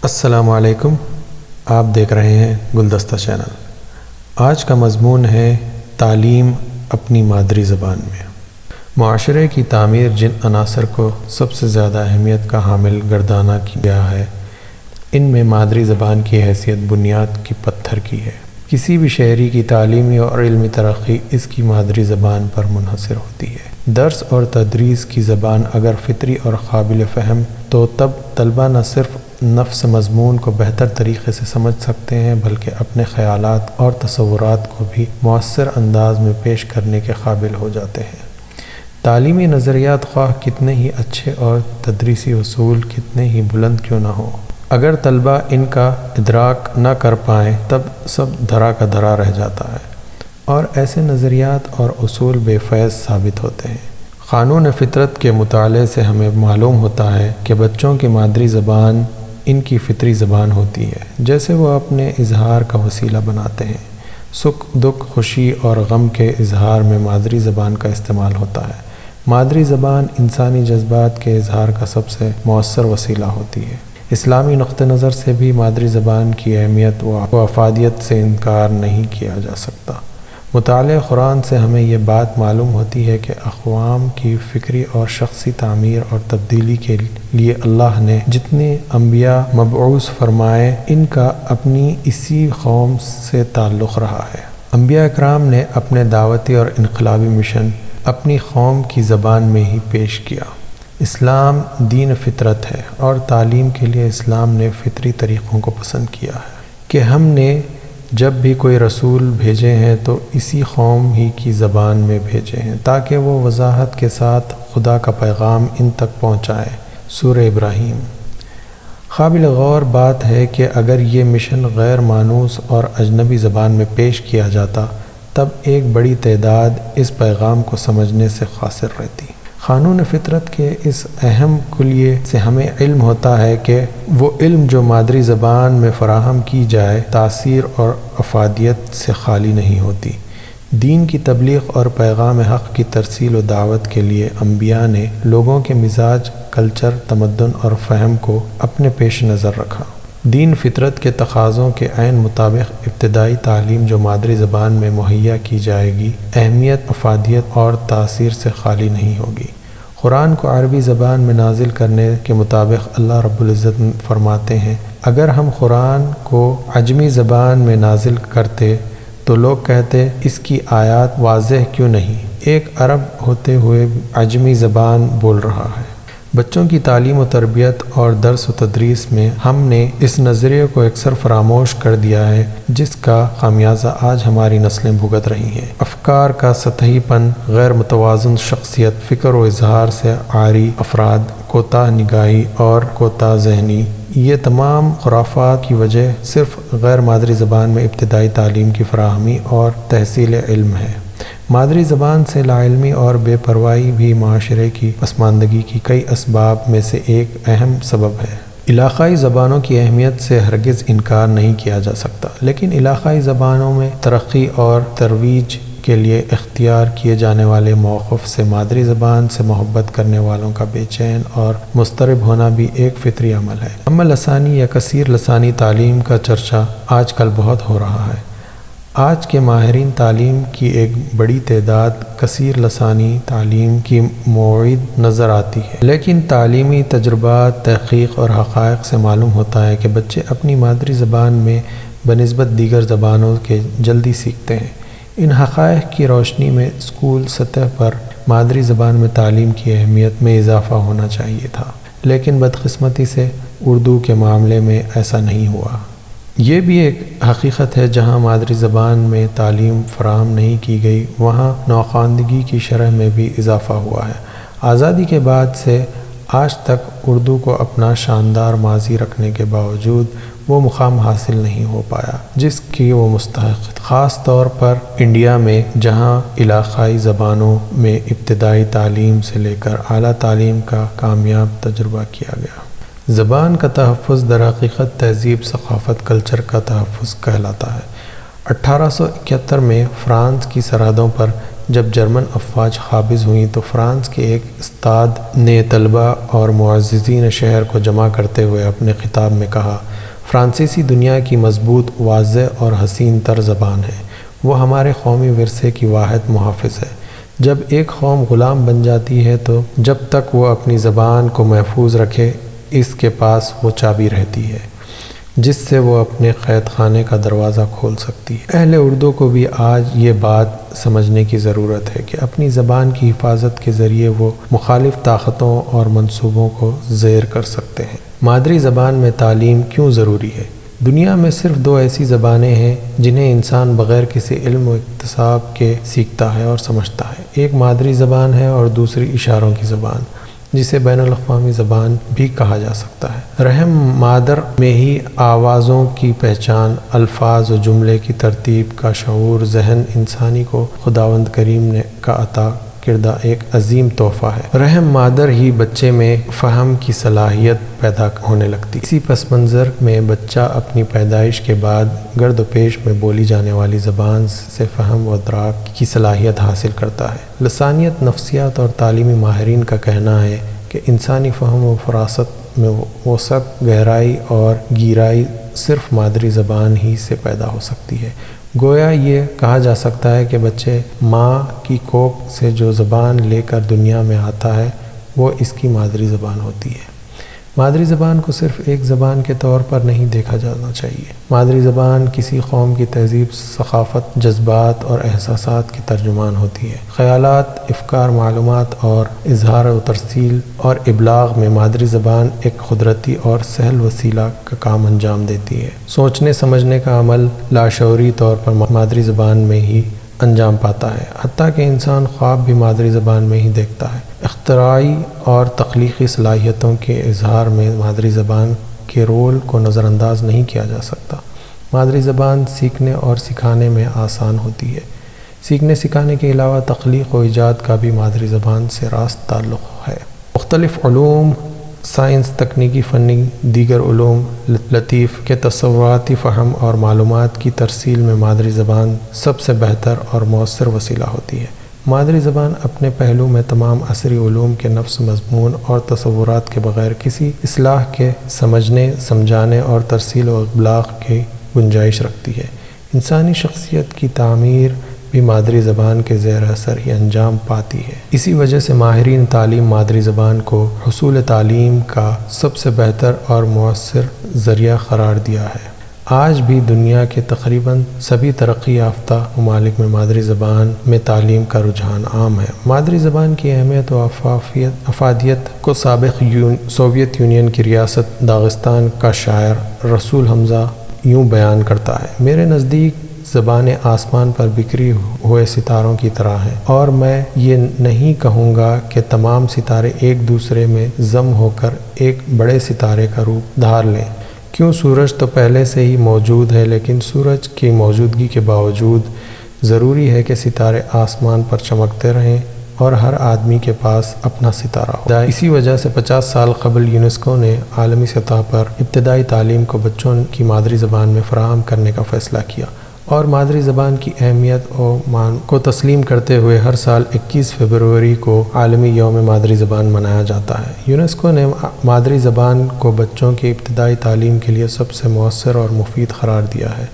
السلام علیکم، آپ دیکھ رہے ہیں گلدستہ چینل۔ آج کا مضمون ہے تعلیم اپنی مادری زبان میں۔ معاشرے کی تعمیر جن عناصر کو سب سے زیادہ اہمیت کا حامل گردانا گیا ہے، ان میں مادری زبان کی حیثیت بنیاد کی پتھر کی ہے۔ کسی بھی شہری کی تعلیمی اور علمی ترقی اس کی مادری زبان پر منحصر ہوتی ہے۔ درس اور تدریس کی زبان اگر فطری اور قابل فہم تو تب طلبہ نہ صرف نفس مضمون کو بہتر طریقے سے سمجھ سکتے ہیں بلکہ اپنے خیالات اور تصورات کو بھی مؤثر انداز میں پیش کرنے کے قابل ہو جاتے ہیں۔ تعلیمی نظریات خواہ کتنے ہی اچھے اور تدریسی اصول کتنے ہی بلند کیوں نہ ہوں، اگر طلبہ ان کا ادراک نہ کر پائیں تب سب دھرا کا دھرا رہ جاتا ہے اور ایسے نظریات اور اصول بے فیض ثابت ہوتے ہیں۔ قانون فطرت کے مطالعے سے ہمیں معلوم ہوتا ہے کہ بچوں کی مادری زبان ان کی فطری زبان ہوتی ہے، جیسے وہ اپنے اظہار کا وسیلہ بناتے ہیں۔ سکھ، دکھ، خوشی اور غم کے اظہار میں مادری زبان کا استعمال ہوتا ہے۔ مادری زبان انسانی جذبات کے اظہار کا سب سے مؤثر وسیلہ ہوتی ہے۔ اسلامی نقطہ نظر سے بھی مادری زبان کی اہمیت و افادیت سے انکار نہیں کیا جا سکتا۔ مطالعہ قرآن سے ہمیں یہ بات معلوم ہوتی ہے کہ اقوام کی فکری اور شخصی تعمیر اور تبدیلی کے لیے اللہ نے جتنے انبیاء مبعوث فرمائے ان کا اپنی اسی قوم سے تعلق رہا ہے۔ انبیاء اکرام نے اپنے دعوتی اور انقلابی مشن اپنی قوم کی زبان میں ہی پیش کیا۔ اسلام دین فطرت ہے اور تعلیم کے لیے اسلام نے فطری طریقوں کو پسند کیا ہے کہ ہم نے جب بھی کوئی رسول بھیجے ہیں تو اسی قوم ہی کی زبان میں بھیجے ہیں تاکہ وہ وضاحت کے ساتھ خدا کا پیغام ان تک پہنچائے۔ سورہ ابراہیم۔ قابل غور بات ہے کہ اگر یہ مشن غیر مانوس اور اجنبی زبان میں پیش کیا جاتا تب ایک بڑی تعداد اس پیغام کو سمجھنے سے قاصر رہتی۔ قانون فطرت کے اس اہم کلیے سے ہمیں علم ہوتا ہے کہ وہ علم جو مادری زبان میں فراہم کی جائے تاثیر اور افادیت سے خالی نہیں ہوتی۔ دین کی تبلیغ اور پیغام حق کی ترسیل و دعوت کے لیے انبیاء نے لوگوں کے مزاج، کلچر، تمدن اور فہم کو اپنے پیش نظر رکھا۔ دین فطرت کے تقاضوں کے عین مطابق ابتدائی تعلیم جو مادری زبان میں مہیا کی جائے گی اہمیت، افادیت اور تاثیر سے خالی نہیں ہوگی۔ قرآن کو عربی زبان میں نازل کرنے کے مطابق اللہ رب العزت فرماتے ہیں، اگر ہم قرآن کو عجمی زبان میں نازل کرتے تو لوگ کہتے اس کی آیات واضح کیوں نہیں، ایک عرب ہوتے ہوئے عجمی زبان بول رہا ہے۔ بچوں کی تعلیم و تربیت اور درس و تدریس میں ہم نے اس نظریے کو اکثر فراموش کر دیا ہے جس کا خمیازہ آج ہماری نسلیں بھگت رہی ہیں۔ افکار کا سطحی پن، غیر متوازن شخصیت، فکر و اظہار سے عاری افراد، کوتاہ نگاہی اور کوتاہ ذہنی، یہ تمام خرافات کی وجہ صرف غیر مادری زبان میں ابتدائی تعلیم کی فراہمی اور تحصیل علم ہے۔ مادری زبان سے لاعلمی اور بے پرواہی بھی معاشرے کی پسماندگی کی کئی اسباب میں سے ایک اہم سبب ہے۔ علاقائی زبانوں کی اہمیت سے ہرگز انکار نہیں کیا جا سکتا، لیکن علاقائی زبانوں میں ترقی اور ترویج کے لیے اختیار کیے جانے والے موقف سے مادری زبان سے محبت کرنے والوں کا بے چین اور مضطرب ہونا بھی ایک فطری عمل ہے۔ عام لسانی یا کثیر لسانی تعلیم کا چرچا آج کل بہت ہو رہا ہے۔ آج کے ماہرین تعلیم کی ایک بڑی تعداد کثیر لسانی تعلیم کی موعد نظر آتی ہے، لیکن تعلیمی تجربات، تحقیق اور حقائق سے معلوم ہوتا ہے کہ بچے اپنی مادری زبان میں بنسبت دیگر زبانوں کے جلدی سیکھتے ہیں۔ ان حقائق کی روشنی میں اسکول سطح پر مادری زبان میں تعلیم کی اہمیت میں اضافہ ہونا چاہیے تھا، لیکن بدقسمتی سے اردو کے معاملے میں ایسا نہیں ہوا۔ یہ بھی ایک حقیقت ہے جہاں مادری زبان میں تعلیم فراہم نہیں کی گئی وہاں نوخواندگی کی شرح میں بھی اضافہ ہوا ہے۔ آزادی کے بعد سے آج تک اردو کو اپنا شاندار ماضی رکھنے کے باوجود وہ مقام حاصل نہیں ہو پایا جس کی وہ مستحق، خاص طور پر انڈیا میں جہاں علاقائی زبانوں میں ابتدائی تعلیم سے لے کر اعلیٰ تعلیم کا کامیاب تجربہ کیا گیا۔ زبان کا تحفظ در حقیقت تہذیب، ثقافت، کلچر کا تحفظ کہلاتا ہے۔ 1871 میں فرانس کی سرحدوں پر جب جرمن افواج قابض ہوئیں تو فرانس کے ایک استاد نے طلباء اور معززین شہر کو جمع کرتے ہوئے اپنے خطاب میں کہا، فرانسیسی دنیا کی مضبوط، واضح اور حسین تر زبان ہے۔ وہ ہمارے قومی ورثے کی واحد محافظ ہے۔ جب ایک قوم غلام بن جاتی ہے تو جب تک وہ اپنی زبان کو محفوظ رکھے، اس کے پاس وہ چابی رہتی ہے جس سے وہ اپنے قید خانے کا دروازہ کھول سکتی ہے۔ اہل اردو کو بھی آج یہ بات سمجھنے کی ضرورت ہے کہ اپنی زبان کی حفاظت کے ذریعے وہ مخالف طاقتوں اور منصوبوں کو زیر کر سکتے ہیں۔ مادری زبان میں تعلیم کیوں ضروری ہے؟ دنیا میں صرف دو ایسی زبانیں ہیں جنہیں انسان بغیر کسی علم و اکتساب کے سیکھتا ہے اور سمجھتا ہے۔ ایک مادری زبان ہے اور دوسری اشاروں کی زبان، جسے بین الاقوامی زبان بھی کہا جا سکتا ہے۔ رحم مادر میں ہی آوازوں کی پہچان، الفاظ و جملے کی ترتیب کا شعور، ذہن انسانی کو خداوند کریم نے کا عطا کردہ ایک عظیم تحفہ ہے۔ رحم مادر ہی بچے میں فہم کی صلاحیت پیدا ہونے لگتی ہے۔ اسی پس منظر میں بچہ اپنی پیدائش کے بعد گرد و پیش میں بولی جانے والی زبان سے فہم و ادراک کی صلاحیت حاصل کرتا ہے۔ لسانیت، نفسیات اور تعلیمی ماہرین کا کہنا ہے کہ انسانی فہم و فراست میں وسعت، گہرائی اور گہرائی صرف مادری زبان ہی سے پیدا ہو سکتی ہے۔ گویا یہ کہا جا سکتا ہے کہ بچے ماں کی کوکھ سے جو زبان لے کر دنیا میں آتا ہے وہ اس کی مادری زبان ہوتی ہے۔ مادری زبان کو صرف ایک زبان کے طور پر نہیں دیکھا جانا چاہیے۔ مادری زبان کسی قوم کی تہذیب، ثقافت، جذبات اور احساسات کی ترجمان ہوتی ہے۔ خیالات، افکار، معلومات اور اظہار و ترسیل اور ابلاغ میں مادری زبان ایک قدرتی اور سہل وسیلہ کا کام انجام دیتی ہے۔ سوچنے سمجھنے کا عمل لاشعوری طور پر مادری زبان میں ہی انجام پاتا ہے، حتیٰ کہ انسان خواب بھی مادری زبان میں ہی دیکھتا ہے۔ اختراعی اور تخلیقی صلاحیتوں کے اظہار میں مادری زبان کے رول کو نظر انداز نہیں کیا جا سکتا۔ مادری زبان سیکھنے اور سکھانے میں آسان ہوتی ہے۔ سیکھنے سکھانے کے علاوہ تخلیق و ایجاد کا بھی مادری زبان سے راست تعلق ہے۔ مختلف علوم، سائنس، تکنیکی، فنی، دیگر علوم لطیف کے تصوراتی فہم اور معلومات کی ترسیل میں مادری زبان سب سے بہتر اور مؤثر وسیلہ ہوتی ہے۔ مادری زبان اپنے پہلو میں تمام عصری علوم کے نفس، مضمون اور تصورات کے بغیر کسی اصطلاح کے سمجھنے، سمجھانے اور ترسیل و ابلاغ کی گنجائش رکھتی ہے۔ انسانی شخصیت کی تعمیر بھی مادری زبان کے زیر اثر ہی انجام پاتی ہے۔ اسی وجہ سے ماہرین تعلیم مادری زبان کو حصول تعلیم کا سب سے بہتر اور مؤثر ذریعہ قرار دیا ہے۔ آج بھی دنیا کے تقریباً سبھی ترقی یافتہ ممالک میں مادری زبان میں تعلیم کا رجحان عام ہے۔ مادری زبان کی اہمیت و افادیت کو سابق سوویت یونین کی ریاست داغستان کا شاعر رسول حمزہ یوں بیان کرتا ہے: میرے نزدیک زبانیں آسمان پر بکھری ہوئے ستاروں کی طرح ہیں، اور میں یہ نہیں کہوں گا کہ تمام ستارے ایک دوسرے میں ضم ہو کر ایک بڑے ستارے کا روپ دھار لیں۔ کیوں، سورج تو پہلے سے ہی موجود ہے، لیکن سورج کی موجودگی کے باوجود ضروری ہے کہ ستارے آسمان پر چمکتے رہیں اور ہر آدمی کے پاس اپنا ستارہ ہو۔ اسی وجہ سے 50 سال قبل یونیسکو نے عالمی سطح پر ابتدائی تعلیم کو بچوں کی مادری زبان میں فراہم کرنے کا فیصلہ کیا، اور مادری زبان کی اہمیت اور مان کو تسلیم کرتے ہوئے ہر سال 21 فروری کو عالمی یوم مادری زبان منایا جاتا ہے۔ یونیسکو نے مادری زبان کو بچوں کی ابتدائی تعلیم کے لیے سب سے مؤثر اور مفید قرار دیا ہے۔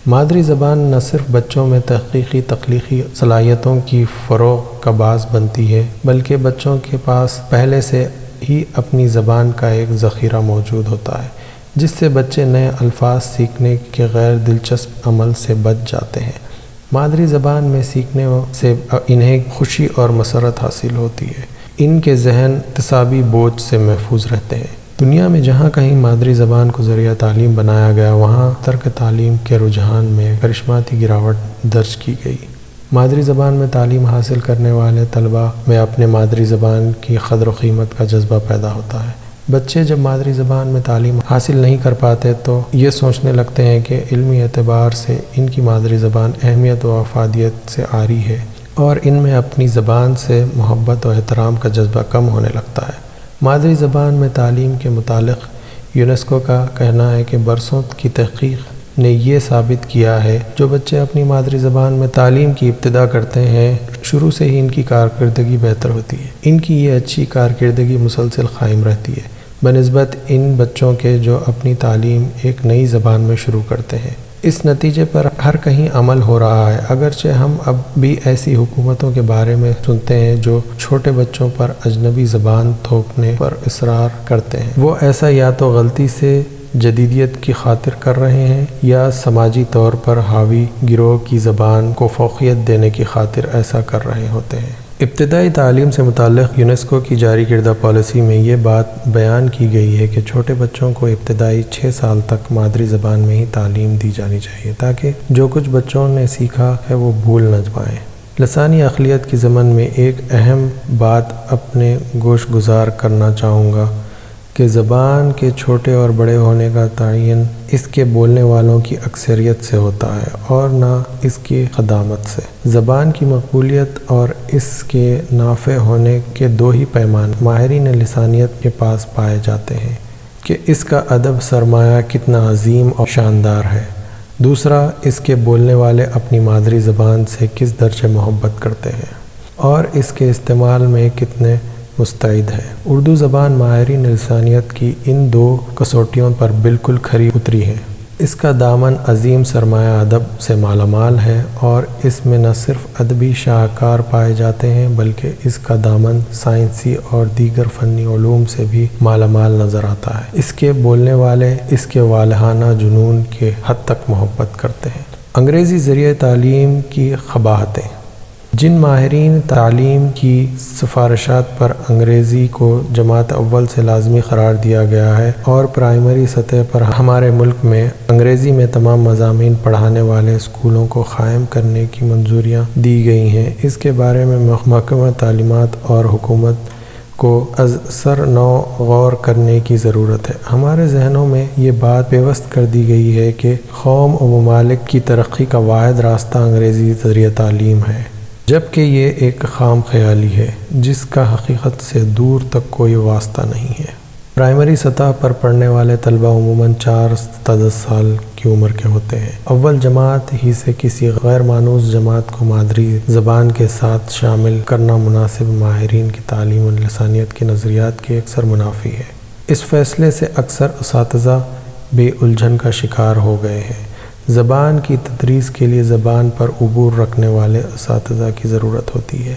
مادری زبان نہ صرف بچوں میں تحقیقی تخلیقی صلاحیتوں کی فروغ کا باعث بنتی ہے، بلکہ بچوں کے پاس پہلے سے ہی اپنی زبان کا ایک ذخیرہ موجود ہوتا ہے، جس سے بچے نئے الفاظ سیکھنے کے غیر دلچسپ عمل سے بچ جاتے ہیں۔ مادری زبان میں سیکھنے سے انہیں خوشی اور مسرت حاصل ہوتی ہے۔ ان کے ذہن اکتسابی بوجھ سے محفوظ رہتے ہیں۔ دنیا میں جہاں کہیں مادری زبان کو ذریعہ تعلیم بنایا گیا، وہاں ترک تعلیم کے رجحان میں کرشماتی گراوٹ درج کی گئی۔ مادری زبان میں تعلیم حاصل کرنے والے طلباء میں اپنے مادری زبان کی قدر و قیمت کا جذبہ پیدا ہوتا ہے۔ بچے جب مادری زبان میں تعلیم حاصل نہیں کر پاتے تو یہ سوچنے لگتے ہیں کہ علمی اعتبار سے ان کی مادری زبان اہمیت و افادیت سے عاری ہے، اور ان میں اپنی زبان سے محبت و احترام کا جذبہ کم ہونے لگتا ہے۔ مادری زبان میں تعلیم کے متعلق یونیسکو کا کہنا ہے کہ برسوں کی تحقیق نے یہ ثابت کیا ہے جو بچے اپنی مادری زبان میں تعلیم کی ابتدا کرتے ہیں شروع سے ہی ان کی کارکردگی بہتر ہوتی ہے۔ ان کی یہ اچھی کارکردگی مسلسل قائم رہتی ہے بنسبت ان بچوں کے جو اپنی تعلیم ایک نئی زبان میں شروع کرتے ہیں۔ اس نتیجے پر ہر کہیں عمل ہو رہا ہے، اگرچہ ہم اب بھی ایسی حکومتوں کے بارے میں سنتے ہیں جو چھوٹے بچوں پر اجنبی زبان تھوپنے پر اصرار کرتے ہیں۔ وہ ایسا یا تو غلطی سے جدیدیت کی خاطر کر رہے ہیں یا سماجی طور پر حاوی گروہ کی زبان کو فوقیت دینے کی خاطر ایسا کر رہے ہوتے ہیں۔ ابتدائی تعلیم سے متعلق یونیسکو کی جاری کردہ پالیسی میں یہ بات بیان کی گئی ہے کہ چھوٹے بچوں کو ابتدائی 6 سال تک مادری زبان میں ہی تعلیم دی جانی چاہیے تاکہ جو کچھ بچوں نے سیکھا ہے وہ بھول نہ پائیں۔ لسانی اقلیت کی ضمن میں ایک اہم بات اپنے گوش گزار کرنا چاہوں گا کہ زبان کے چھوٹے اور بڑے ہونے کا تعین اس کے بولنے والوں کی اکثریت سے ہوتا ہے اور نہ اس کی قدامت سے۔ زبان کی مقبولیت اور اس کے نافع ہونے کے دو ہی پیمان ماہرین لسانیت کے پاس پائے جاتے ہیں کہ اس کا ادب سرمایہ کتنا عظیم اور شاندار ہے، دوسرا اس کے بولنے والے اپنی مادری زبان سے کس درجے محبت کرتے ہیں اور اس کے استعمال میں کتنے مستعد ہے۔ اردو زبان ماہرین لسانیت کی ان دو کسوٹیوں پر بالکل کھری اتری ہے۔ اس کا دامن عظیم سرمایہ ادب سے مالا مال ہے اور اس میں نہ صرف ادبی شاہکار پائے جاتے ہیں بلکہ اس کا دامن سائنسی اور دیگر فنی علوم سے بھی مالا مال نظر آتا ہے۔ اس کے بولنے والے اس کے والہانہ جنون کے حد تک محبت کرتے ہیں۔ انگریزی ذریعہ تعلیم کی قباحتیں۔ جن ماہرین تعلیم کی سفارشات پر انگریزی کو جماعت اول سے لازمی قرار دیا گیا ہے اور پرائمری سطح پر ہمارے ملک میں انگریزی میں تمام مضامین پڑھانے والے اسکولوں کو قائم کرنے کی منظوریاں دی گئی ہیں، اس کے بارے میں محکمہ تعلیمات اور حکومت کو از سر نو غور کرنے کی ضرورت ہے۔ ہمارے ذہنوں میں یہ بات پیوست کر دی گئی ہے کہ قوم و ممالک کی ترقی کا واحد راستہ انگریزی ذریعہ تعلیم ہے، جبکہ یہ ایک خام خیالی ہے جس کا حقیقت سے دور تک کوئی واسطہ نہیں ہے۔ پرائمری سطح پر پڑھنے والے طلبہ عموماً 4 تا 10 سال کی عمر کے ہوتے ہیں۔ اول جماعت ہی سے کسی غیر مانوس جماعت کو مادری زبان کے ساتھ شامل کرنا مناسب ماہرین کی تعلیم و لسانیت کے نظریات کے اکثر منافی ہے۔ اس فیصلے سے اکثر اساتذہ بے الجھن کا شکار ہو گئے ہیں۔ زبان کی تدریس کے لیے زبان پر عبور رکھنے والے اساتذہ کی ضرورت ہوتی ہے،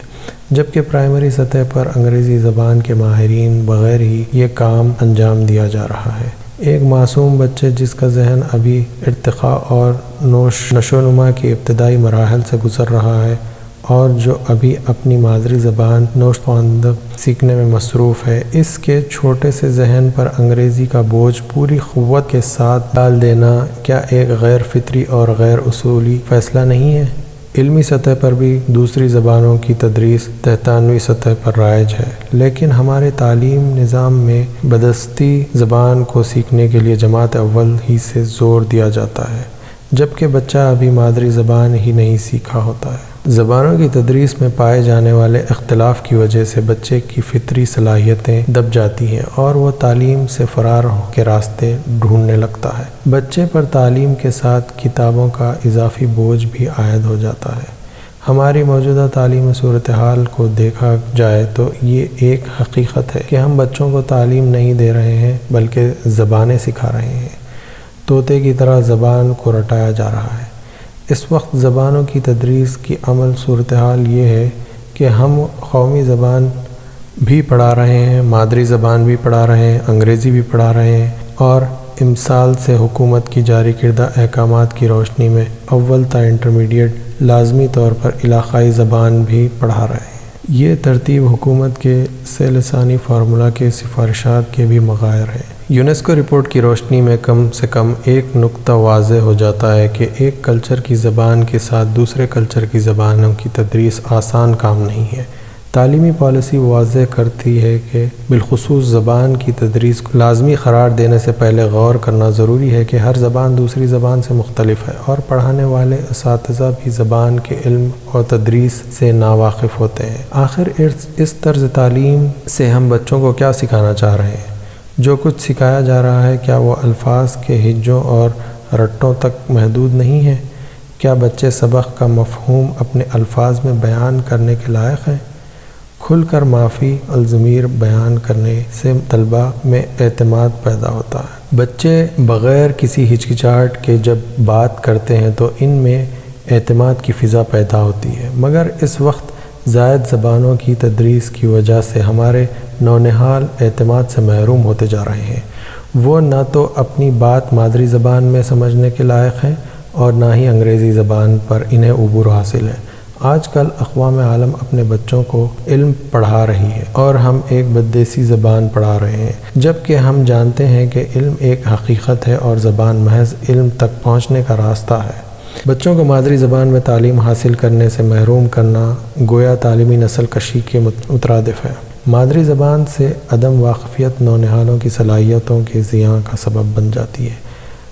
جبکہ پرائمری سطح پر انگریزی زبان کے ماہرین بغیر ہی یہ کام انجام دیا جا رہا ہے۔ ایک معصوم بچے جس کا ذہن ابھی ارتقاء اور نشو و نما کے ابتدائی مراحل سے گزر رہا ہے اور جو ابھی اپنی مادری زبان نوش خواندہ سیکھنے میں مصروف ہے، اس کے چھوٹے سے ذہن پر انگریزی کا بوجھ پوری قوت کے ساتھ ڈال دینا کیا ایک غیر فطری اور غیر اصولی فیصلہ نہیں ہے؟ علمی سطح پر بھی دوسری زبانوں کی تدریس تحتانوی سطح پر رائج ہے، لیکن ہمارے تعلیم نظام میں بدستی زبان کو سیکھنے کے لیے جماعت اول ہی سے زور دیا جاتا ہے، جبکہ بچہ ابھی مادری زبان ہی نہیں سیکھا ہوتا ہے۔ زبانوں کی تدریس میں پائے جانے والے اختلاف کی وجہ سے بچے کی فطری صلاحیتیں دب جاتی ہیں اور وہ تعلیم سے فرار کے راستے ڈھونڈنے لگتا ہے۔ بچے پر تعلیم کے ساتھ کتابوں کا اضافی بوجھ بھی عائد ہو جاتا ہے۔ ہماری موجودہ تعلیمی صورتحال کو دیکھا جائے تو یہ ایک حقیقت ہے کہ ہم بچوں کو تعلیم نہیں دے رہے ہیں بلکہ زبانیں سکھا رہے ہیں۔ طوطے کی طرح زبان کو رٹایا جا رہا ہے۔ اس وقت زبانوں کی تدریس کی عمل صورتحال یہ ہے کہ ہم قومی زبان بھی پڑھا رہے ہیں، مادری زبان بھی پڑھا رہے ہیں، انگریزی بھی پڑھا رہے ہیں اور امسال سے حکومت کی جاری کردہ احکامات کی روشنی میں اول تا انٹرمیڈیٹ لازمی طور پر علاقائی زبان بھی پڑھا رہے ہیں۔ یہ ترتیب حکومت کے سے لسانی فارمولہ کے سفارشات کے بھی مغایر ہے۔ یونیسکو رپورٹ کی روشنی میں کم سے کم ایک نقطہ واضح ہو جاتا ہے کہ ایک کلچر کی زبان کے ساتھ دوسرے کلچر کی زبانوں کی تدریس آسان کام نہیں ہے۔ تعلیمی پالیسی واضح کرتی ہے کہ بالخصوص زبان کی تدریس کو لازمی قرار دینے سے پہلے غور کرنا ضروری ہے کہ ہر زبان دوسری زبان سے مختلف ہے اور پڑھانے والے اساتذہ بھی زبان کے علم اور تدریس سے ناواقف ہوتے ہیں۔ آخر اس طرز تعلیم سے ہم بچوں کو کیا سکھانا چاہ رہے ہیں؟ جو کچھ سکھایا جا رہا ہے کیا وہ الفاظ کے ہجوں اور رٹوں تک محدود نہیں ہے؟ کیا بچے سبق کا مفہوم اپنے الفاظ میں بیان کرنے کے لائق ہیں؟ کھل کر معافی الضمیر بیان کرنے سے طلباء میں اعتماد پیدا ہوتا ہے۔ بچے بغیر کسی ہچکچاہٹ کے جب بات کرتے ہیں تو ان میں اعتماد کی فضا پیدا ہوتی ہے، مگر اس وقت زائد زبانوں کی تدریس کی وجہ سے ہمارے نونہال اعتماد سے محروم ہوتے جا رہے ہیں۔ وہ نہ تو اپنی بات مادری زبان میں سمجھنے کے لائق ہیں اور نہ ہی انگریزی زبان پر انہیں عبور حاصل ہے۔ آج کل اقوام عالم اپنے بچوں کو علم پڑھا رہی ہے اور ہم ایک بدیسی زبان پڑھا رہے ہیں، جبکہ ہم جانتے ہیں کہ علم ایک حقیقت ہے اور زبان محض علم تک پہنچنے کا راستہ ہے۔ بچوں کو مادری زبان میں تعلیم حاصل کرنے سے محروم کرنا گویا تعلیمی نسل کشی کے مترادف ہے۔ مادری زبان سے عدم واقفیت نونہالوں کی صلاحیتوں کے زیاں کا سبب بن جاتی ہے۔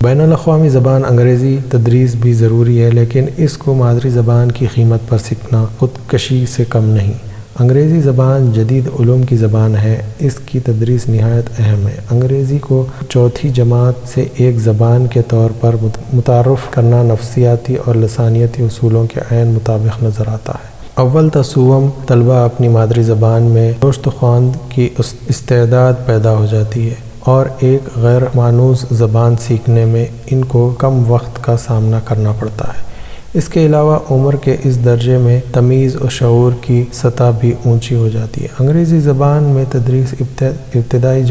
بین الاقوامی زبان انگریزی تدریس بھی ضروری ہے، لیکن اس کو مادری زبان کی قیمت پر سیکھنا خودکشی سے کم نہیں۔ انگریزی زبان جدید علوم کی زبان ہے، اس کی تدریس نہایت اہم ہے۔ انگریزی کو چوتھی جماعت سے ایک زبان کے طور پر متعارف کرنا نفسیاتی اور لسانیتی اصولوں کے عین مطابق نظر آتا ہے۔ اول تصوم طلبہ اپنی مادری زبان میں نوشت و خواند کی استعداد پیدا ہو جاتی ہے اور ایک غیر مانوس زبان سیکھنے میں ان کو کم وقت کا سامنا کرنا پڑتا ہے۔ اس کے علاوہ عمر کے اس درجے میں تمیز و شعور کی سطح بھی اونچی ہو جاتی ہے۔ انگریزی زبان میں تدریس ابتدائی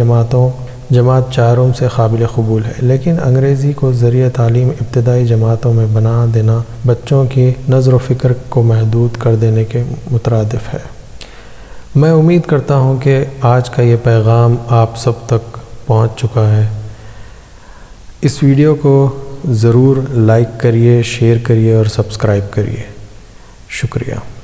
جماعت 4 سے قابل قبول ہے، لیکن انگریزی کو ذریعہ تعلیم ابتدائی جماعتوں میں بنا دینا بچوں کی نظر و فکر کو محدود کر دینے کے مترادف ہے۔ میں امید کرتا ہوں کہ آج کا یہ پیغام آپ سب تک پہنچ چکا ہے۔ اس ویڈیو کو ضرور لائک کریے، شیئر کریے اور سبسکرائب کریے۔ شکریہ۔